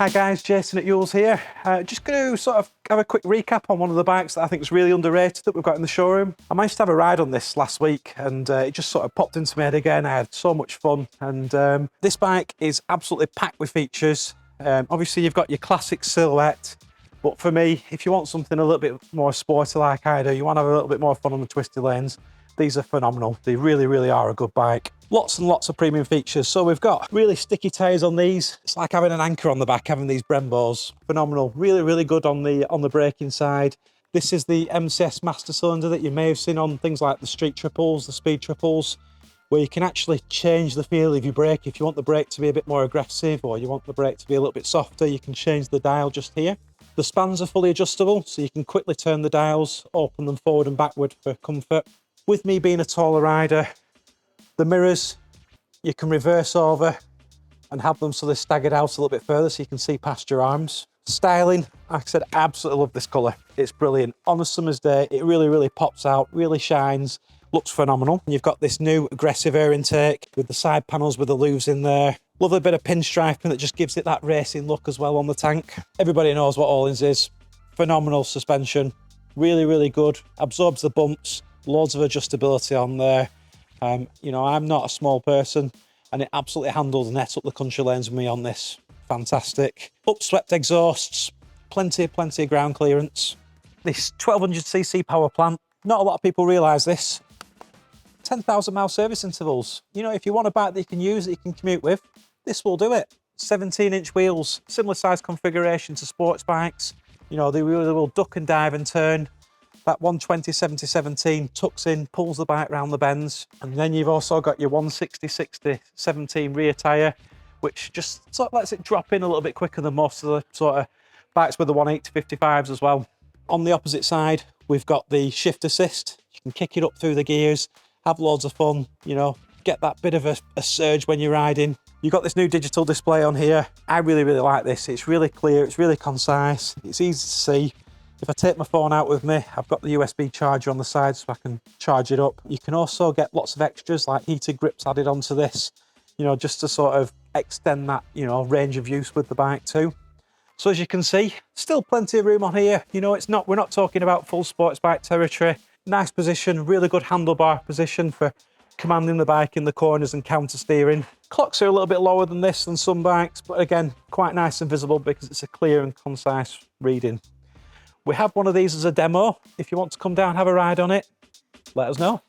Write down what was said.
Hi guys, Jason at Youles here. Just going to sort of have a quick recap on one of the bikes that I think is really underrated that we've got in the showroom. I managed to have a ride on this last week and it just sort of popped into my head again. I had so much fun, and this bike is absolutely packed with features. Obviously you've got your classic silhouette, but for me, if you want something a little bit more sporty like I do, you want to have a little bit more fun on the twisty lanes, these are phenomenal. They really, really are a good bike. Lots and lots of premium features. So we've got really sticky tyres on these. It's like having an anchor on the back, having these Brembos. Phenomenal. Really, really good on the braking side. This is the MCS master cylinder that you may have seen on things like the street triples, the speed triples, where you can actually change the feel of your brake. If you want the brake to be a bit more aggressive or you want the brake to be a little bit softer, you can change the dial just here. The spans are fully adjustable, so you can quickly turn the dials, open them forward and backward for comfort. With me being a taller rider, the mirrors, you can reverse over and have them so they're staggered out a little bit further so you can see past your arms. Styling, like I said, I absolutely love this colour. It's brilliant. On a summer's day, it really, really pops out, really shines, looks phenomenal. You've got this new aggressive air intake with the side panels with the louvres in there. Lovely bit of pinstriping that just gives it that racing look as well on the tank. Everybody knows what Orange is. Phenomenal suspension, really, really good. Absorbs the bumps, loads of adjustability on there. You know, I'm not a small person and it absolutely handles net up the country lanes with me on this. Fantastic. Upswept exhausts, plenty of ground clearance. This 1200cc power plant, not a lot of people realise this. 10,000 mile service intervals. You know, if you want a bike that you can use, that you can commute with, this will do it. 17-inch wheels, similar size configuration to sports bikes. You know, they really will duck and dive and turn. That 120/70/17 tucks in, pulls the bike round the bends. And then you've also got your 160/60/17 rear tyre, which just sort of lets it drop in a little bit quicker than most of the sort of bikes with the 180/55s as well. On the opposite side, we've got the shift assist. You can kick it up through the gears, have loads of fun, you know, get that bit of a surge when you're riding. You've got this new digital display on here. I really, really like this. It's really clear, it's really concise, it's easy to see. If I take my phone out with me, I've got the USB charger on the side so I can charge it up. You can also get lots of extras like heated grips added onto this, you know, just to sort of extend that, you know, range of use with the bike too. So as you can see, still plenty of room on here. You know, we're not talking about full sports bike territory. Nice position, really good handlebar position for commanding the bike in the corners and counter steering. Clocks are a little bit lower than this than some bikes, but again, quite nice and visible because it's a clear and concise reading. We have one of these as a demo. If you want to come down and have a ride on it, let us know.